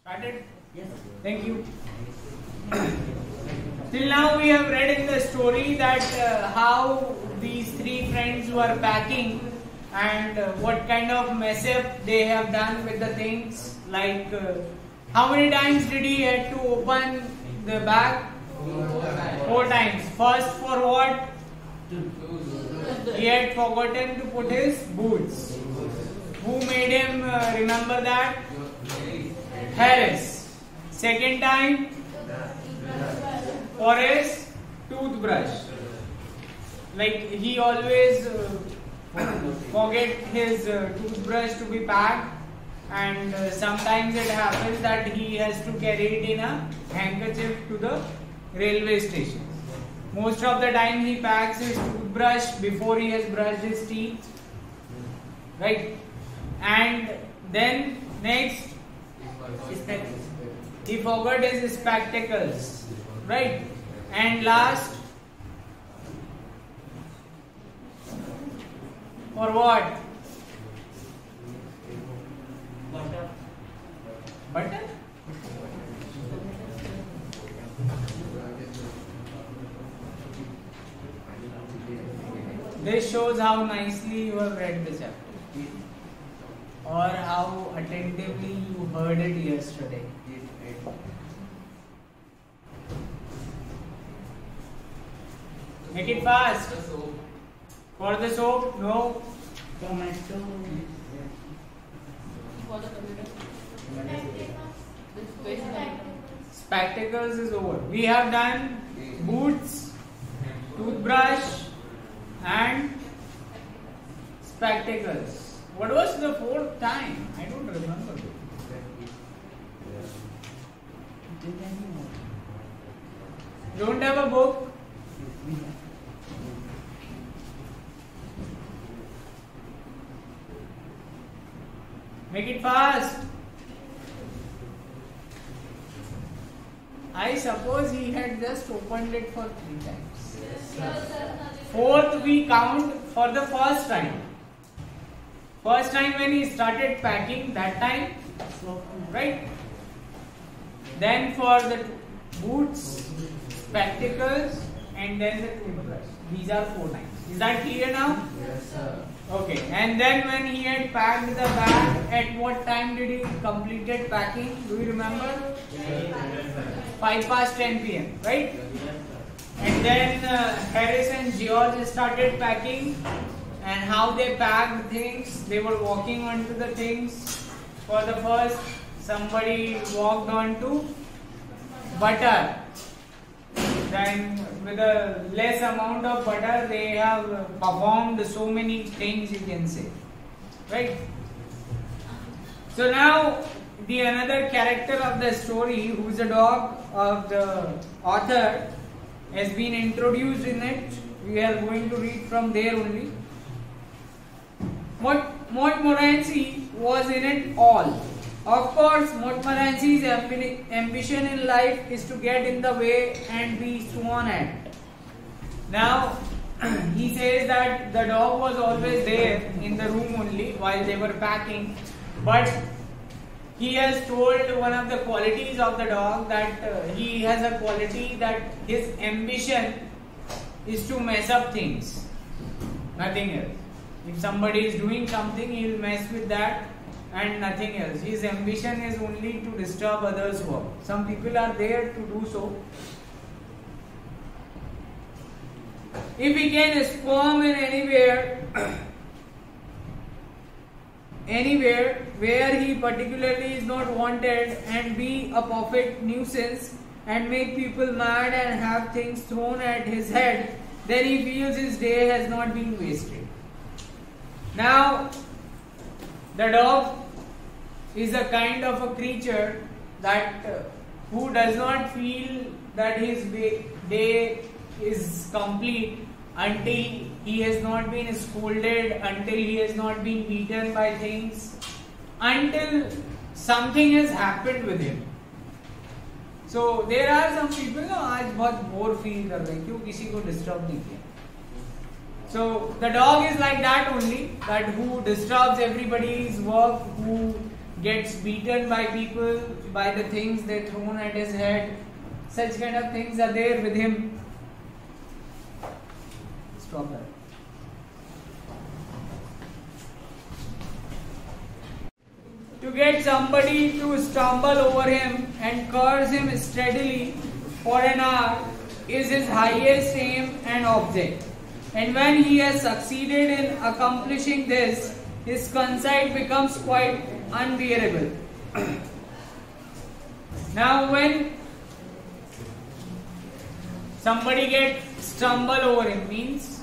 Started? Yes. Thank you. Till now we have read in the story that how these three friends were packing and what kind of mess up they have done with the things. Like how many times did he had to open the bag? 4 times. First for what? He had forgotten to put his boots. Who made him remember that? Harris. Second time for his toothbrush. Like he always forget his toothbrush to be packed, and sometimes it happens that he has to carry it in a handkerchief to the railway station. Most of the time he packs his toothbrush before he has brushed his teeth, right? And then next he forgot his spectacles, right? And last, for what? Butter? This shows how nicely you have read the chapter, or how attentively you heard it yesterday. Make it fast. For the soap, no. Tomato. For the computer. Spectacles is over. We have done boots, toothbrush, and spectacles. What was the fourth time? I don't remember. Don't have a book? Make it fast. I suppose he had just opened it for 3 times. Fourth we count for the first time. First time when he started packing, that time, right? Then for the boots, spectacles, and then the toothbrush. These are 4 times. Is that clear now? Yes, sir. Okay. And then when he had packed the bag, at what time did he completed packing? Do you remember? 5 past 10 p.m. Right? And then Harris and George started packing, and how they packed things. They were walking onto the things. For the first, somebody walked onto butter. Then with a less amount of butter, they have performed so many things, you can say, right? So now the another character of the story, who is a dog of the author, has been introduced in it. We are going to read from there only. Montmorency was in it all. Of course, Montmorency's ambition in life is to get in the way and be sworn at. Now, he says that the dog was always there in the room only while they were packing, but he has told one of the qualities of the dog that he has a quality that his ambition is to mess up things, nothing else. If somebody is doing something, he will mess with that and nothing else. His ambition is only to disturb others' work. Some people are there to do so. If he can squirm in anywhere where he particularly is not wanted, and be a perfect nuisance and make people mad and have things thrown at his head, then he feels his day has not been wasted. Now, the dog is a kind of a creature that who does not feel that his day is complete until he has not been scolded, until he has not been beaten by things, until something has happened with him. So there are some people ना आज बहुत bore feel कर रहे हैं क्यों किसी को disturb नहीं किया. So the dog is like that only, that who disturbs everybody's work, who gets beaten by people, by the things they thrown at his head. Such kind of things are there with him. Stop that. To get somebody to stumble over him and curse him steadily for an hour is his highest aim and object. And when he has succeeded in accomplishing this, his conceit becomes quite unbearable. Now when somebody gets stumble over him means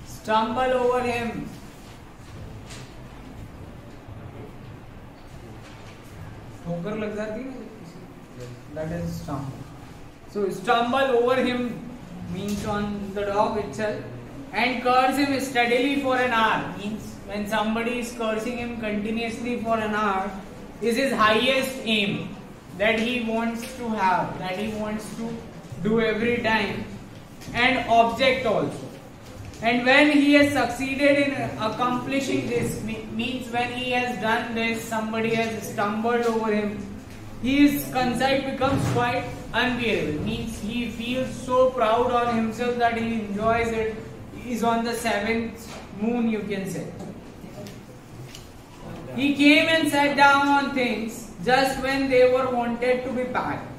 stumble over him. ठोकर लग जाती है, that is stumble. So stumble over him means on the dog itself, and curse him steadily for an hour means when somebody is cursing him continuously for an hour is his highest aim that he wants to have, that he wants to do every time, and object also. And when he has succeeded in accomplishing this, means when he has done this, somebody has stumbled over him, his conceit becomes quite unbearable. Means he feels so proud on himself that he enjoys it. He is on the 7th moon, you can say. He came and sat down on things just when they were wanted to be packed.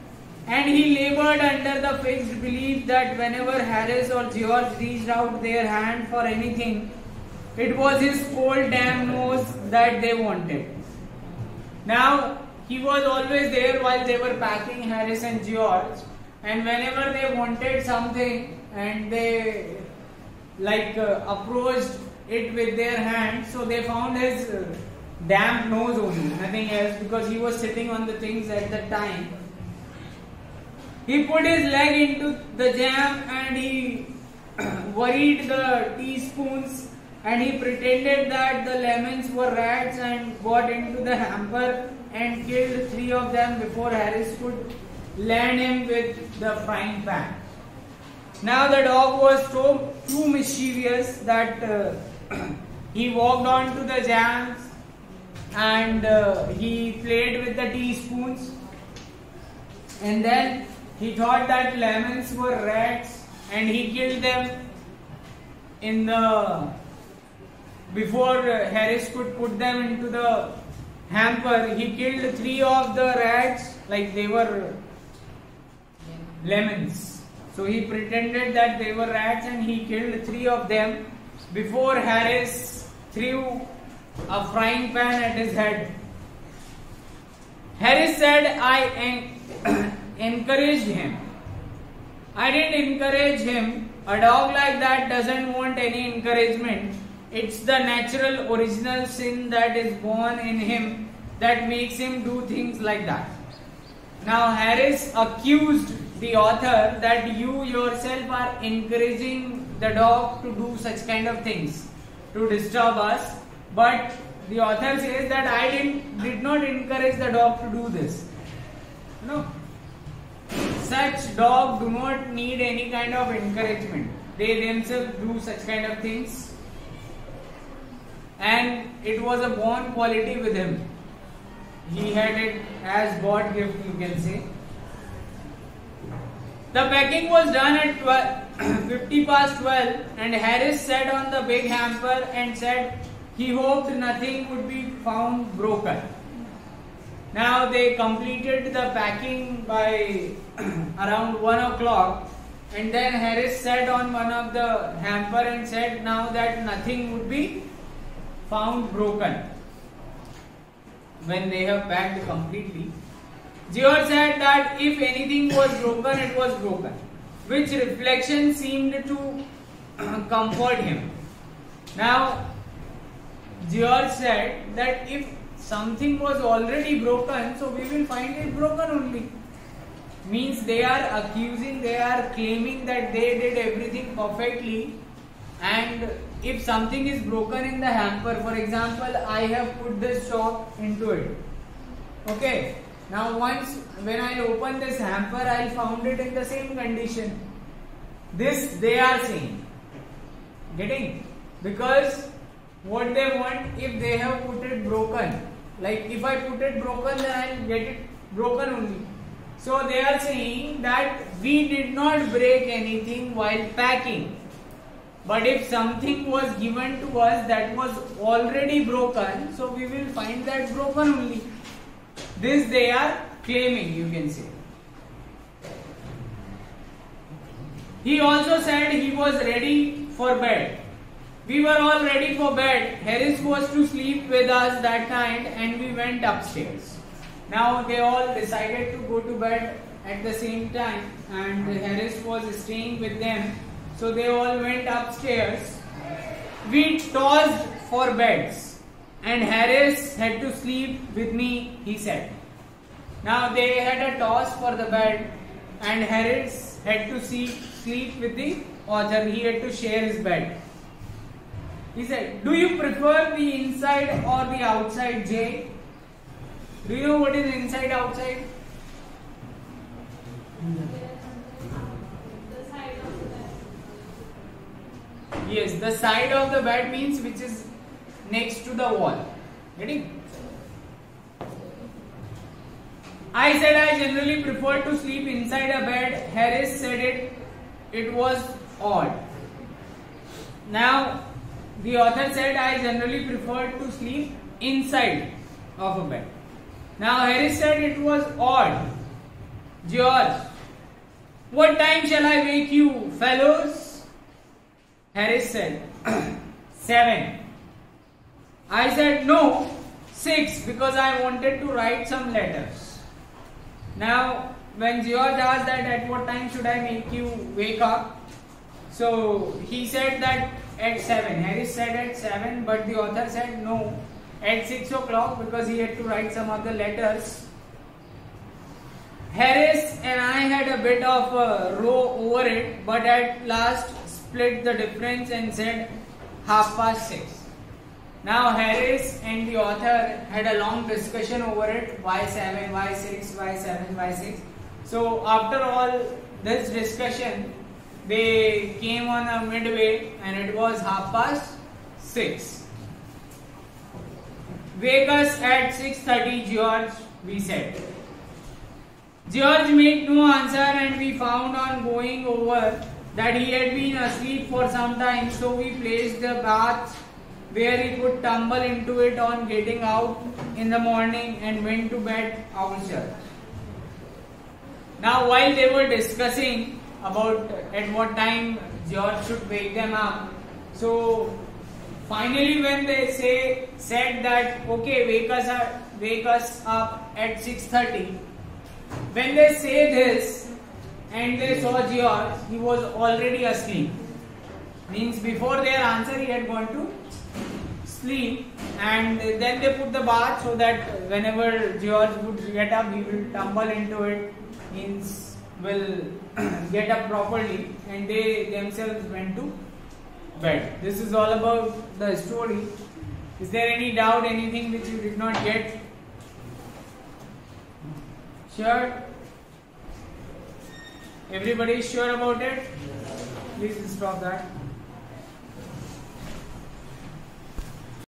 And he labored under the fixed belief that whenever Harris or George reached out their hand for anything, it was his cold damn nose that they wanted. Now, he was always there while they were packing, Harris and George, and whenever they wanted something and they approached it with their hands, so they found his damp nose only, nothing else, because he was sitting on the things at that time. He put his leg into the jam and he worried the teaspoons, and he pretended that the lemons were rats and got into the hamper and killed 3 of them before Harris could land him with the frying pan. Now the dog was too mischievous that he walked on to the jams and he played with the teaspoons, and then he thought that lemons were rats and he killed them before Harris could put them into the hamper. He killed 3 of the rats like they were lemons. So he pretended that they were rats and he killed 3 of them before Harris threw a frying pan at his head. Harris said, I encouraged him. I didn't encourage him. A dog like that doesn't want any encouragement. It's the natural original sin that is born in him that makes him do things like that. Now Harris accused the author that you yourself are encouraging the dog to do such kind of things, to disturb us. But the author says that I did not encourage the dog to do this. No. Such dogs do not need any kind of encouragement. They themselves do such kind of things. And it was a born quality with him. He had it as God gift, you can say. The packing was done at 50 past 12 and Harris sat on the big hamper and said he hoped nothing would be found broken. Now they completed the packing by around 1 o'clock, and then Harris sat on one of the hamper and said now that nothing would be found broken when they have packed completely. George said that if anything was broken, it was broken, which reflection seemed to comfort him. Now George said that if something was already broken, so we will find it broken only. Means they are accusing, they are claiming that they did everything perfectly, and if something is broken in the hamper, for example, I have put this chalk into it. Okay. Now once when I open this hamper, I found it in the same condition. This they are saying. Getting? Because what they want, if they have put it broken, like if I put it broken, then I'll get it broken only. So they are saying that we did not break anything while packing. But if something was given to us that was already broken, so we will find that broken only. This they are claiming, you can say. He also said he was ready for bed. We were all ready for bed. Harris was to sleep with us that night and we went upstairs. Now they all decided to go to bed at the same time and Harris was staying with them. So they all went upstairs. We tossed for beds and Harris had to sleep with me, he said. Now they had a toss for the bed and Harris had to sleep with the author. He had to share his bed. He said, do you prefer the inside or the outside, Jay? Do you know what is inside, outside? Yes, the side of the bed means which is next to the wall. Getting? I said I generally prefer to sleep inside a bed. Harris said it was odd. Now, the author said I generally prefer to sleep inside of a bed. Now, Harris said it was odd. George, what time shall I wake you, fellows? Harris said, 7. I said, no, 6, because I wanted to write some letters. Now, when George asked that at what time should I make you wake up, so he said that at 7. Harris said at 7, but the author said no, at 6 o'clock because he had to write some other letters. Harris and I had a bit of a row over it, but at last split the difference and said 6:30. Now Harris and the author had a long discussion over it. Why 7, why 6, why 7, why 6. So after all this discussion, they came on a midway and it was 6:30. Wake us at 6:30, George, we said. George made no answer and we found on going over that he had been asleep for some time, so we placed the bath where he could tumble into it on getting out in the morning and went to bed ourselves. Now while they were discussing about at what time George should wake them up, so finally when they said that okay, wake us up at 6:30, when they say this and they saw George, he was already asleep. Means before their answer he had gone to sleep, and then they put the bath so that whenever George would get up, he will tumble into it, means will get up properly, and they themselves went to bed. This is all about the story. Is there any doubt, anything which you did not get? Sure? Everybody is sure about it? Please stop that.